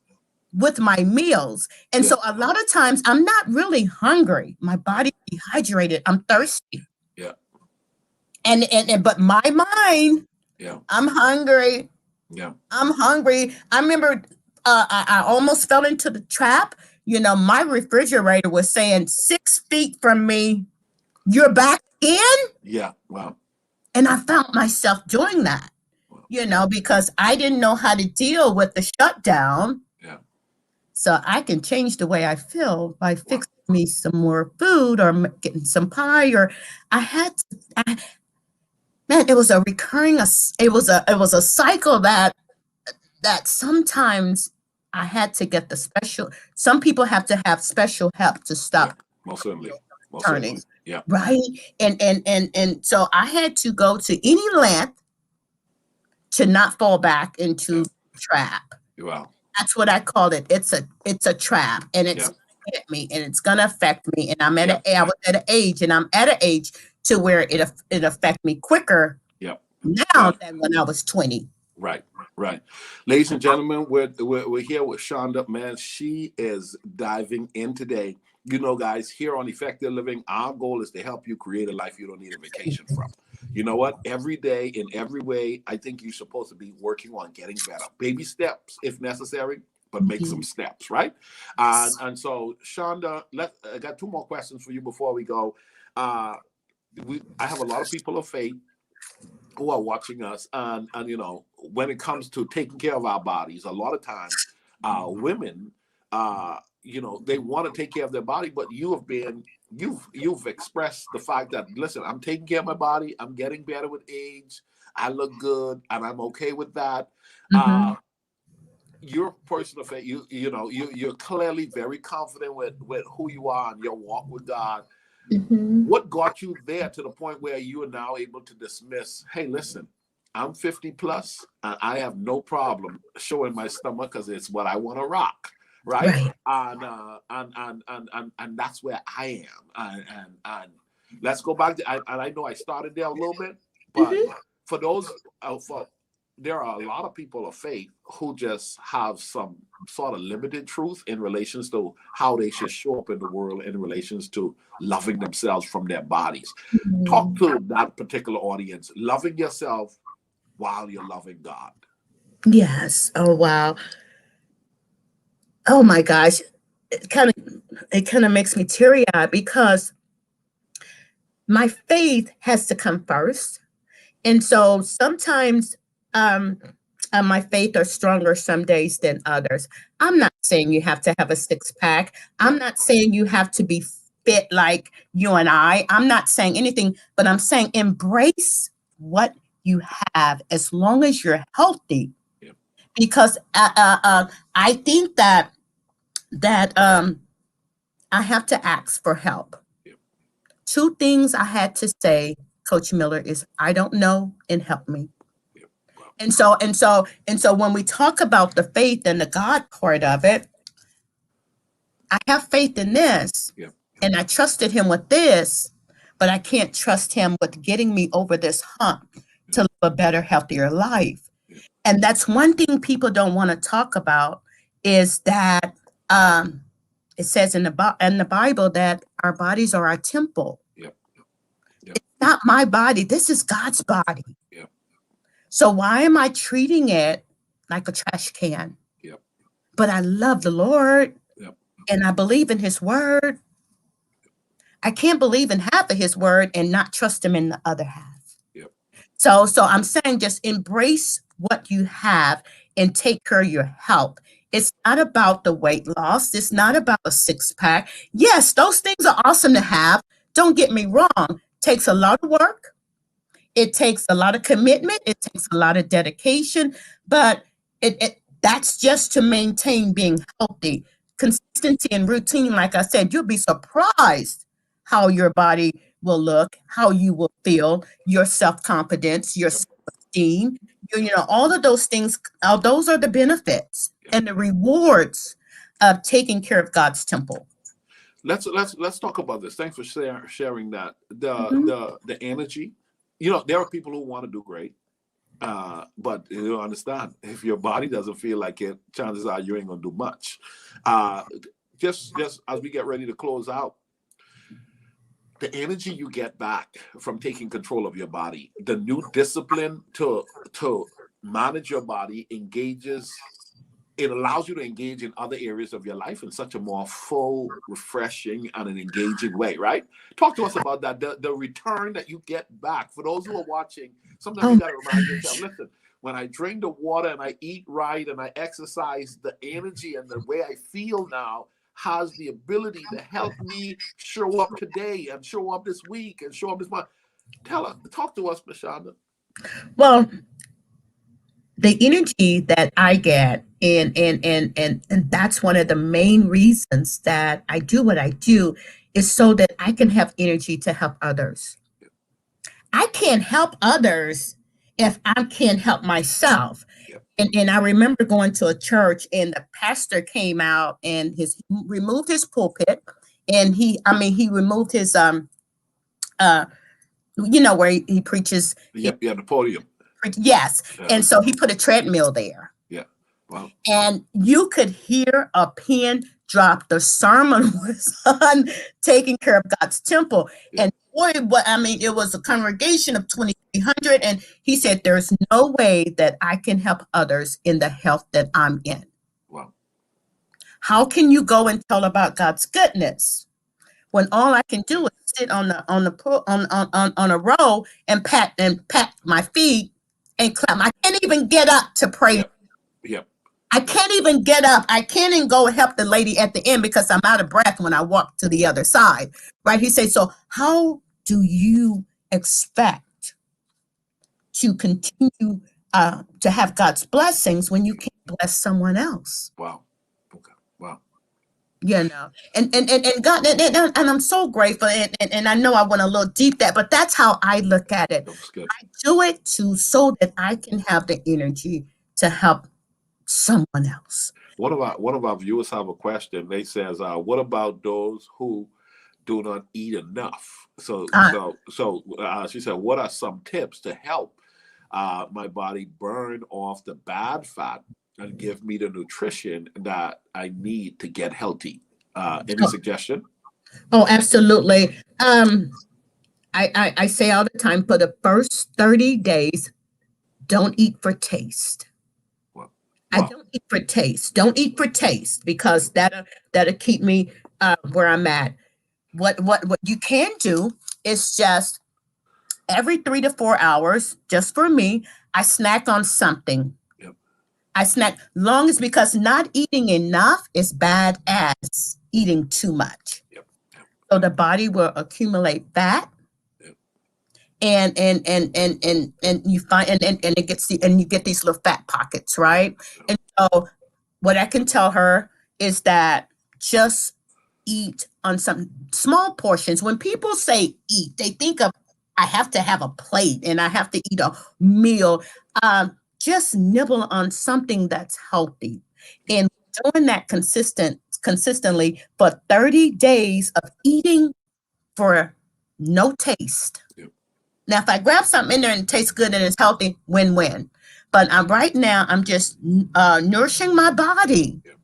With my meals. And so a lot of times I'm not really hungry. My body's dehydrated. I'm thirsty. Yeah. And but my mind, I'm hungry. Yeah. I'm hungry. I remember I almost fell into the trap. My refrigerator was saying 6 feet from me, you're back in? Yeah. Wow. And I found myself doing that, because I didn't know how to deal with the shutdown. Yeah. So I can change the way I feel by fixing me some more food or getting some pie, or it was a recurring, it was a cycle that sometimes I had to get some people have to have special help to stop Most certainly. Most turning. certainly. Yeah. Right. And so I had to go to any length to not fall back into the trap. Wow. That's what I call it. It's a trap, and it's Yeah. gonna hit me, and it's gonna affect me. And I was at an age, and I'm at an age to where it affect me quicker now than when I was 20. Right, right. Ladies and gentlemen, we're here with Shonda. Man, she is diving in today. You know, guys, here on Effective Living, our goal is to help you create a life you don't need a vacation from. You know what? Every day, in every way, I think you're supposed to be working on getting better. Baby steps, if necessary, but make some steps, right? And so, Shonda, I got 2 more questions for you before we go. I have a lot of people of faith who are watching us, and you know, when it comes to taking care of our bodies, a lot of times women you know, they want to take care of their body, but you've expressed the fact that, listen, I'm taking care of my body, I'm getting better with age, I look good, and I'm okay with that. You're a person of faith. You know, you're clearly very confident with who you are and your walk with God. What got you there to the point where you are now able to dismiss, hey, listen, I'm 50 plus and I have no problem showing my stomach because it's what I want to rock, right? And that's where I am. And let's go back to, and I know I started there a little bit, but for those there are a lot of people of faith who just have some sort of limited truth in relations to how they should show up in the world in relations to loving themselves from their bodies. Talk to that particular audience, loving yourself while you're loving God. Yes. Oh, wow. Oh my gosh. It kind of makes me teary-eyed because my faith has to come first. And so sometimes my faith are stronger some days than others. I'm not saying you have to have a 6-pack. I'm not saying you have to be fit like you and I. I'm not saying anything, but I'm saying embrace what you have as long as you're healthy. Because I think that I have to ask for help. 2 things I had to say, Coach Miller, is I don't know and help me. And so when we talk about the faith and the God part of it, I have faith in this and I trusted him with this, but I can't trust him with getting me over this hump to live a better, healthier life. And that's one thing people don't want to talk about is that it says in the Bible that our bodies are our temple. It's not my body. This is God's body. So why am I treating it like a trash can? But I love the Lord and I believe in his word. I can't believe in half of his word and not trust him in the other half. So I'm saying just embrace what you have and take care of your health. It's not about the weight loss. It's not about a 6-pack. Yes, those things are awesome to have. Don't get me wrong. Takes a lot of work. It takes a lot of commitment. It takes a lot of dedication, but that's just to maintain being healthy. Consistency and routine, like I said, you'll be surprised how your body will look, how you will feel, your self-confidence, your self-esteem, you know, all of those things, those are the benefits and the rewards of taking care of God's temple. Let's talk about this. Thanks for sharing that. The energy. You know, there are people who want to do great, but you don't understand. If your body doesn't feel like it, chances are you ain't gonna do much. Just as we get ready to close out, the energy you get back from taking control of your body, the new discipline to manage your body engages. It allows you to engage in other areas of your life in such a more full, refreshing, and an engaging way, right? Talk to us about that, the return that you get back. For those who are watching, sometimes you got to remind yourself, listen, when I drink the water and I eat right and I exercise, the energy and the way I feel now has the ability to help me show up today and show up this week and show up this month. Talk to us, Ms. Shonda. Well, the energy that I get, and that's one of the main reasons that I do what I do, is so that I can have energy to help others. I can't help others if I can't help myself. Yep. And I remember going to a church and the pastor came out and removed his pulpit, and he removed his uh where he preaches. Yep. Yeah. The podium. Yes. And so he put a treadmill there. Yeah. Wow. And you could hear a pin drop. The sermon was on taking care of God's temple. Yeah. And boy, it was a congregation of 2,300. And he said, there's no way that I can help others in the health that I'm in. Wow. How can you go and tell about God's goodness when all I can do is sit on a row and pat my feet and clap? I can't even get up to pray. Yep. Yep. I can't even get up. I can't even go help the lady at the end because I'm out of breath when I walk to the other side. Right? He says, so how do you expect to continue to have God's blessings when you can't bless someone else? Wow. Okay. Wow. And God, and I'm so grateful, and I know I went a little deep there, but that's how I look at it. That's good. I do it so that I can have the energy to help someone else. One of our viewers have a question. They says, what about those who do not eat enough? So she said, what are some tips to help my body burn off the bad fat and give me the nutrition that I need to get healthy? Any suggestion? Oh, absolutely. I say all the time, for the first 30 days, don't eat for taste. Wow. I don't eat for taste. Don't eat for taste, because that'll keep me where I'm at. What you can do is just every 3 to 4 hours, just for me, I snack on something. Yep. I snack long as, because not eating enough is bad as eating too much. Yep. Yep. So the body will accumulate fat. Yep. And you find and it gets and you get these little fat pockets, right? Yep. And so what I can tell her is that just eat on some small portions. When people say eat, they think of, I have to have a plate and I have to eat a meal. Just nibble on something that's healthy, and doing that consistently for 30 days of eating for no taste. Yep. Now, if I grab something in there and it tastes good and it's healthy, win-win. But right now, I'm just nourishing my body. Yep.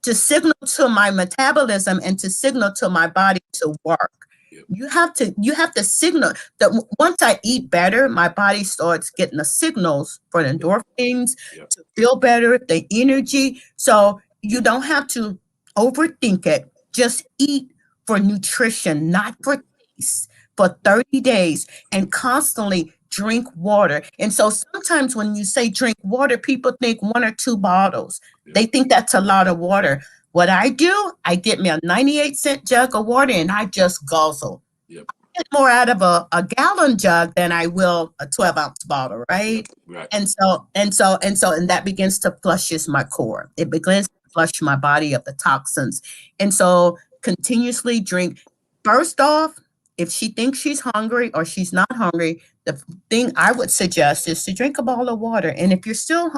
To signal to my metabolism and to signal to my body to work. Yep. You have to signal that once I eat better, my body starts getting the signals for the endorphins. Yep. To feel better, the energy. So you don't have to overthink it. Just eat for nutrition, not for taste, for 30 days, and constantly drink water. And so sometimes when you say drink water, people think 1 or 2 bottles. Yep. They think that's a lot of water. What I do, I get me a 98-cent jug of water and I just guzzle. Yep. I get more out of a gallon jug than I will a 12-ounce bottle, right? Right. And that begins to flushes my core. It begins to flush my body of the toxins. And so continuously drink. First off, if she thinks she's hungry or she's not hungry, the thing I would suggest is to drink a bottle of water. And if you're still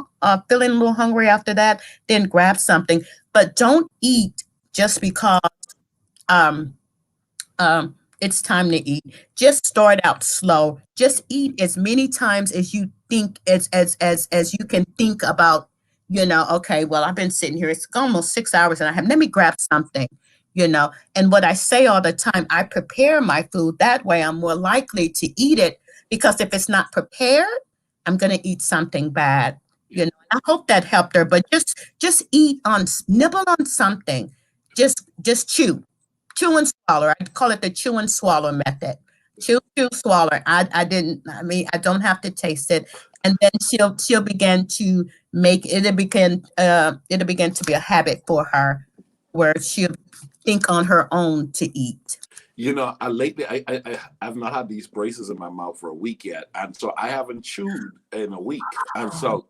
feeling a little hungry after that, then grab something. But don't eat just because it's time to eat. Just start out slow. Just eat as many times as you think, as you can think about, okay, well, I've been sitting here, it's almost 6 hours and let me grab something. And what I say all the time, I prepare my food. That way I'm more likely to eat it, because if it's not prepared, I'm going to eat something bad. I hope that helped her, but just nibble on something. Just chew and swallow. I call it the chew and swallow method. Chew, swallow. I don't have to taste it. And then she'll begin to make it. It'll begin to be a habit for her, where she'll think on her own to eat. Lately I've not had these braces in my mouth for a week yet, and so I haven't chewed in a week, and so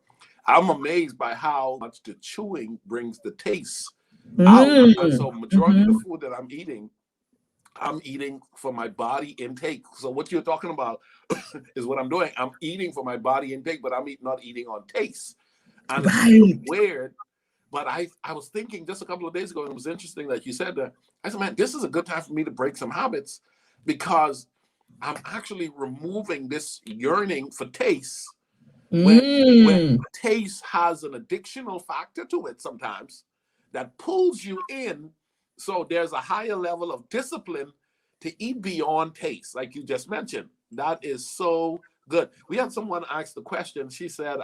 I'm amazed by how much the chewing brings the taste out. And so majority of the food that I'm eating I'm eating for my body intake. So what you're talking about is what I'm doing. I'm eating for my body intake, but I'm not eating on taste. And it's kind of Right. weird. But I was thinking just a couple of days ago, and it was interesting that you said that. I said, man, this is a good time for me to break some habits because I'm actually removing this yearning for taste when Mm. taste has an addictional factor to it sometimes that pulls you in. So there's a higher level of discipline to eat beyond taste, like you just mentioned. That is so good. We had someone ask the question. She said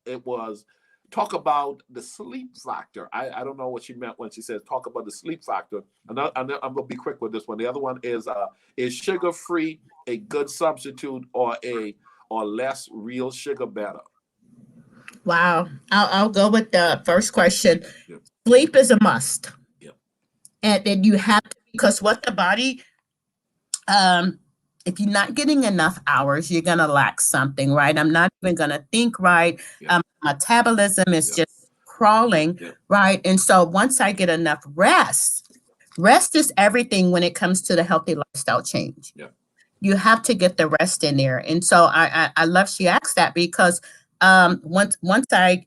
it was talk about the sleep factor. I don't know what she meant when she said talk about the sleep factor. And I'm going to be quick with this one. The other one is sugar free a good substitute or less real sugar better? Wow. I'll go with the first question. Yep. Sleep is a must. Yep. And then you have to, because what the body, um, if you're not getting enough hours, you're gonna lack something, right? I'm not even gonna think right. Yep. Metabolism is Yep. just crawling, Yep. right? And so once I get enough rest is everything when it comes to the healthy lifestyle change. Yep. You have to get the rest in there. And so I love she asked that because once I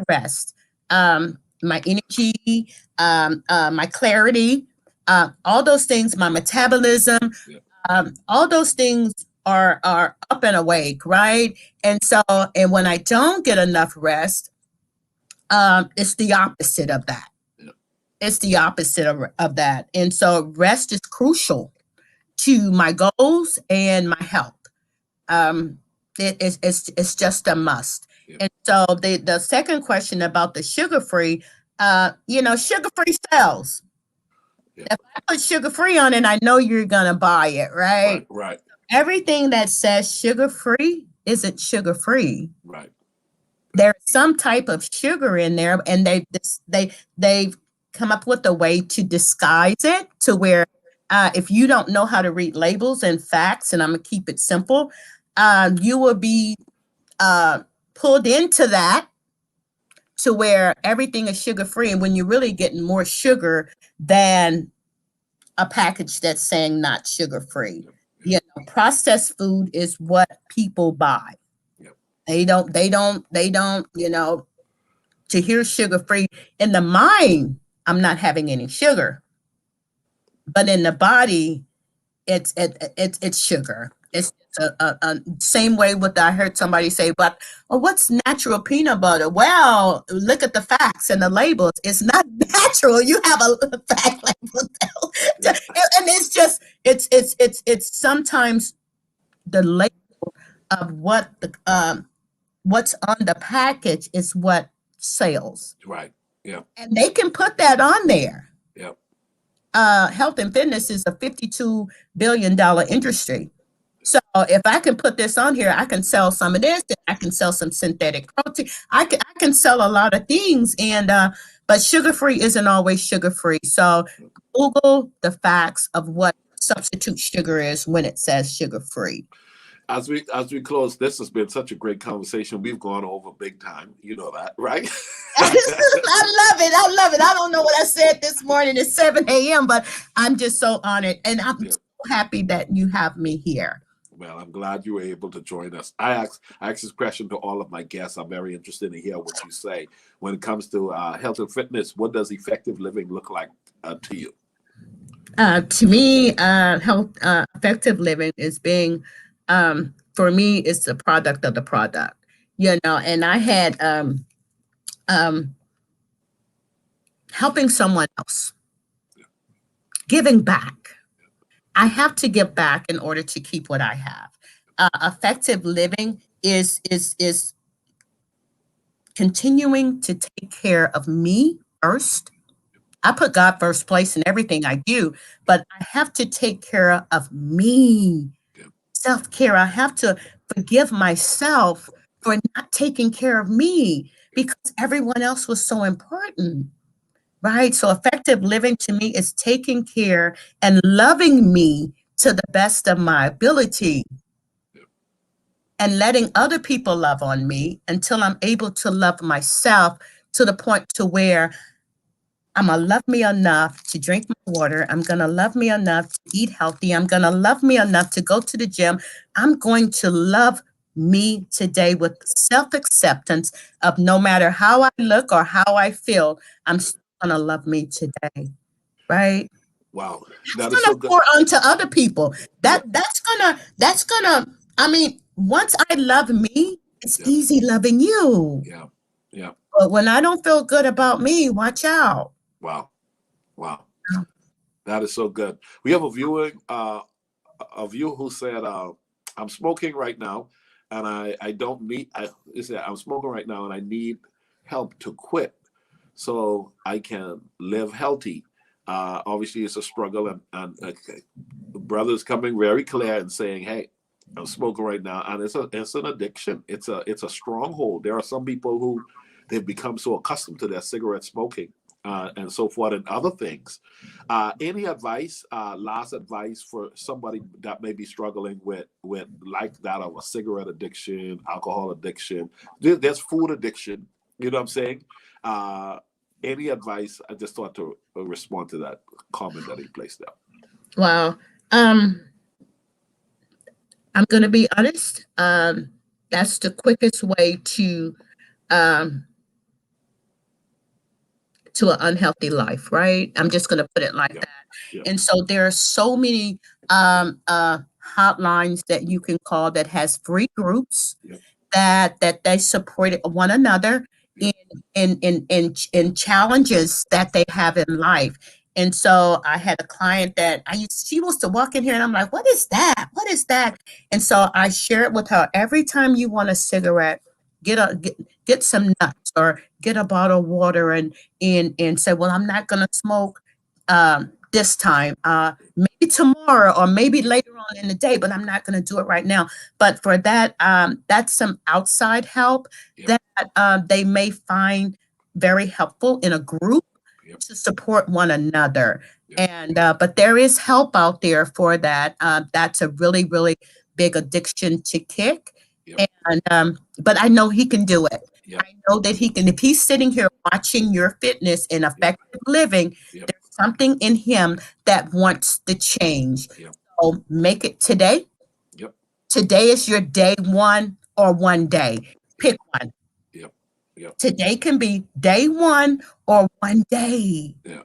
rest, my energy, my clarity, all those things, my metabolism, Yep. all those things are up and awake, right? And so, and when I don't get enough rest, it's the opposite of that. Yep. It's the opposite of that. And so rest is crucial to my goals and my health. Um, it's just a must. Yep. And so the second question about the sugar free, sugar free sells. Yep. If I put sugar free on it, I know you're gonna buy it, right? Right. Everything that says sugar free isn't sugar free. Right. There's some type of sugar in there, and they've come up with a way to disguise it to where if you don't know how to read labels and facts, and I'm gonna keep it simple, you will be pulled into that to where everything is sugar free, and when you're really getting more sugar than a package that's saying not sugar free. Yep. Processed food is what people buy. Yep. They don't, to hear sugar free in the mind, I'm not having any sugar. But in the body, it's sugar. It's a same way with I heard somebody say, but what's natural peanut butter? Well, look at the facts and the labels. It's not natural. You have a fact label, and it's just it's sometimes the label of what the what's on the package is what sells. Right. Yeah. And they can put that on there. Yep. Health and fitness is a $52 billion industry. So if I can put this on here, I can sell some of this, and I can sell some synthetic protein. I can sell a lot of things, and but sugar-free isn't always sugar-free. So Google the facts of what substitute sugar is when it says sugar-free. As we close, this has been such a great conversation. We've gone over big time. You know that, right? I love it. I don't know what I said this morning at 7 a.m., but I'm just so honored. And I'm so happy that you have me here. Well, I'm glad you were able to join us. I ask this question to all of my guests. I'm very interested to hear what you say. When it comes to health and fitness, what does effective living look like to you? To me, effective living is being, for me, it's the product of the product, and I had helping someone else, giving back. I have to give back in order to keep what I have. Effective living is continuing to take care of me first. I put God first place in everything I do, but I have to take care of me. Self-care. I have to forgive myself for not taking care of me because everyone else was so important. Right. So effective living to me is taking care and loving me to the best of my ability and letting other people love on me until I'm able to love myself to the point to where I'm going to love me enough to drink my water. I'm going to love me enough to eat healthy. I'm going to love me enough to go to the gym. I'm going to love me today with self-acceptance of no matter how I look or how I feel, I'm still going to love me today. Right? Wow, That's that is going so to good. pour onto other people. Yeah, That's gonna, I mean, once I love me, it's yeah, easy loving you. yeah, yeah. But when I don't feel good about me, watch out. Wow, wow, that is so good. We have a viewer who said, "I'm smoking right now, and I don't need. He said I'm smoking right now, and I need help to quit, so I can live healthy. Obviously, it's a struggle, and the brother's coming very clear and saying, "Hey, I'm smoking right now, and it's an addiction. It's a stronghold. There are some people who they've become so accustomed to their cigarette smoking, and so forth, and other things. Any advice, last advice for somebody that may be struggling with like that of a cigarette addiction, alcohol addiction? There's food addiction. You know what I'm saying? Uh, any advice? I just thought to respond to that comment that he placed there. Well, um, I'm gonna be honest. That's the quickest way um, to an unhealthy life, right? I'm just gonna put it like Yeah, that. yeah, And so there are so many hotlines that you can call that has free groups yeah, that they support one another yeah, in in challenges that they have in life. And so I had a client that she used to walk in here and I'm like, what is that? What is that? And so I share it with her. Every time you want a cigarette, get some nuts or get a bottle of water and say, well, I'm not gonna smoke this time. Maybe tomorrow or maybe later on in the day, but I'm not gonna do it right now. But for that, that's some outside help yeah, that they may find very helpful in a group yeah, to support one another. yeah, And but there is help out there for that. That's a really, really big addiction to kick. yeah, And but I know he can do it. yeah, I know that he can. If he's sitting here watching your fitness and yeah, effective living, yeah, there's something in him that wants to change. yeah, So make it today. yeah, Today is your day one or one day. yeah, Pick one. yeah, yeah, Today can be day one or one day. yeah,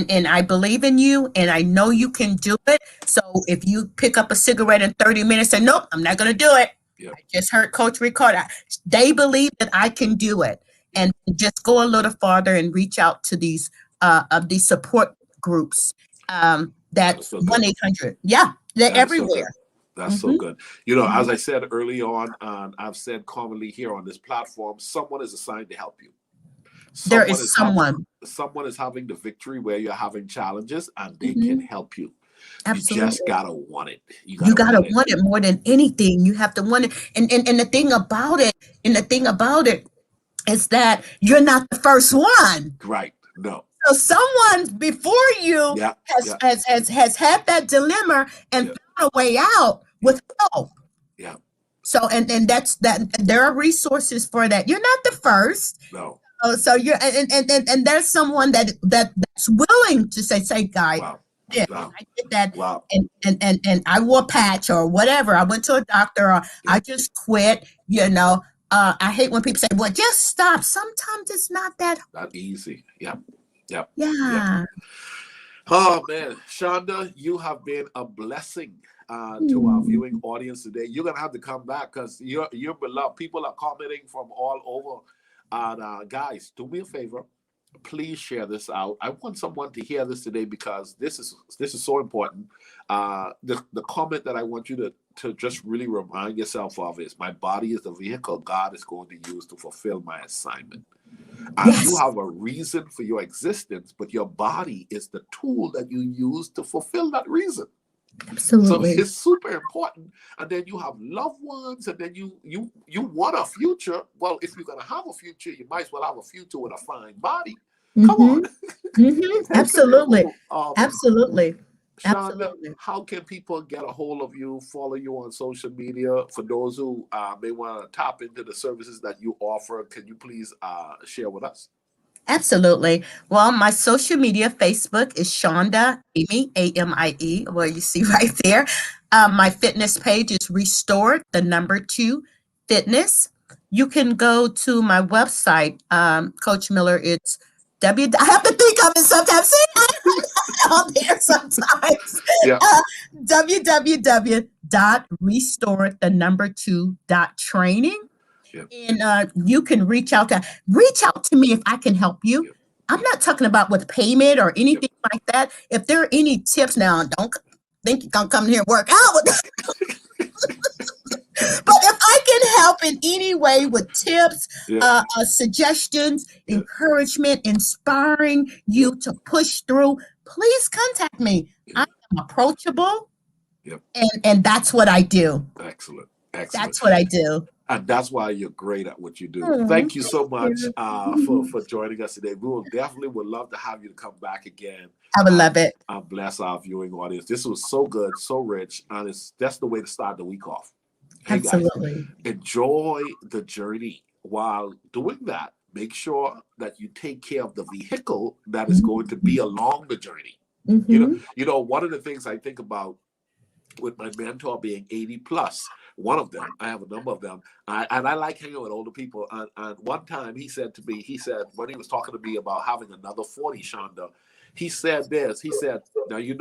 And I believe in you and I know you can do it. So if you pick up a cigarette in 30 minutes and nope, I'm not going to do it. yeah, I just heard Coach Ricardo. They believe that I can do it. yeah. And just go a little farther and reach out to these of these support groups. That is That's so good. 1-800. Yeah, they're That is so good. everywhere. That's so Mhm. good. You know, as I said early on, and I've said commonly here on this platform, someone is assigned to help you. There Someone is is having someone. someone is having the victory where you're having challenges, and they can Mhm. help you. You just Absolutely. gotta want it. You You gotta gotta want it. want it more than anything. You have to want it. And the thing about it is that you're not the first one. Right? No. So someone before you Yeah. has Yeah. has had that dilemma and Yeah. found a way out Yeah. with help. Yeah. So and that's that there are resources for that. You're not the first. No. Oh, so you're and there's someone that's willing to say, guy, Wow. yeah, Wow. I did that, Wow. and I wore a patch or whatever. I went to a doctor, or Yeah. I just quit. I hate when people say, "Well, just stop." Sometimes it's not that. Not easy. Yeah. Yeah. Yeah. Yeah. Oh man, Shonda, you have been a blessing to our Mm. viewing audience today. You're gonna have to come back because you're beloved. People are commenting from all over. And guys, do me a favor, please share this out. I want someone to hear this today because this is so important. The comment that I want you to just really remind yourself of is, my body is the vehicle God is going to use to fulfill my assignment. And you Yes, have a reason for your existence, but your body is the tool that you use to fulfill that reason. So absolutely. it's super important. And then you have loved ones, and then you want a future. Well, if you're gonna have a future, you might as well have a future with a fine body. Come on. Hmm. Hmm. Take the Absolutely. role. Absolutely. Shonda, Absolutely. how can people get a hold of you, follow you on social media? For those who may want to tap into the services that you offer, can you please share with us? Absolutely. Well, my social media, Facebook is Shonda Amie, Amie, where you see right there. My fitness page is Restored, the number 2 fitness. You can go to my website, Coach Miller. It's I have to think of it sometimes. See, I'm out there sometimes. Yeah. Uh, www.restored, the number 2.training. Yeah. And you can reach out to me if I can help you. Yeah. I'm Yeah. not talking about with payment or Yeah. anything like that. If there are any tips, now don't think you're gonna come here and work out with but if I can help in any way with tips, Yeah. suggestions, Yeah. encouragement, inspiring Yeah. you to push through, please contact me. Yeah. I am approachable, Yeah. and that's what I do. Excellent. Excellent. That's what I do. And that's why you're great at what you do. Oh, Thank you so thank much you. for joining us today. We will definitely would love to have you to come back again. I would love it. And bless our viewing audience. This was so good, so rich, and that's the way to start the week off. Hey guys, Absolutely. enjoy the journey. While doing that, make sure that you take care of the vehicle that is going to be along the journey. Mm-hmm. One of the things I think about with my mentor being 80 plus, one of them, I have a number of them, and I like hanging with older people. And one time he said to me, when he was talking to me about having another 40, Shonda, he said this, he said, now, he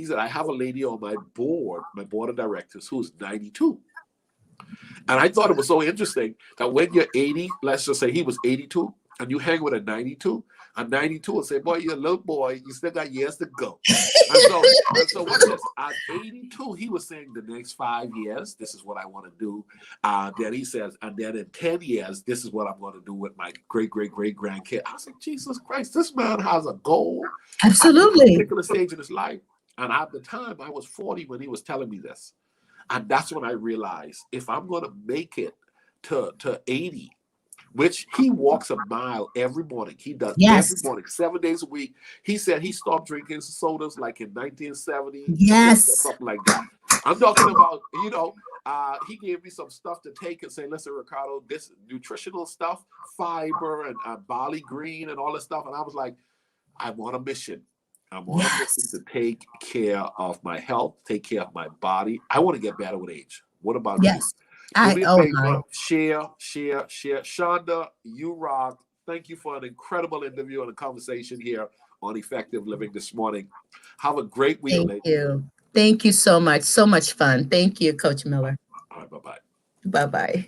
said, I have a lady on my board of directors who's 92. And I thought it was so interesting that when you're 80, let's just say he was 82, and you hang with a 92 will say, boy, you're a little boy, you still got years to go. And so what's this? At 82, he was saying the next 5 years, this is what I want to do. Then he says, and then in 10 years, this is what I'm going to do with my great-great-great-grandkid. I was like, Jesus Christ, this man has a goal Absolutely. at a particular stage in his life. And at the time, I was 40 when he was telling me this. And that's when I realized if I'm going to make it to 80, which he walks a mile every morning. He does Yes. every morning, 7 days a week. He said he stopped drinking sodas like in 1970, Yes. something like that. I'm talking about, he gave me some stuff to take and say, listen, Ricardo, this nutritional stuff, fiber and barley green and all this stuff. And I was like, I'm on a mission. I'm on a mission to take care of my health, take care of my body. I want to get better with age. What about you? Do me a favor, share. Shonda, you rock. Thank you for an incredible interview and a conversation here on Effective Living this morning. Have a great week. Thank you. Thank you so much. So much fun. Thank you, Coach Miller. All right, bye-bye. Bye-bye.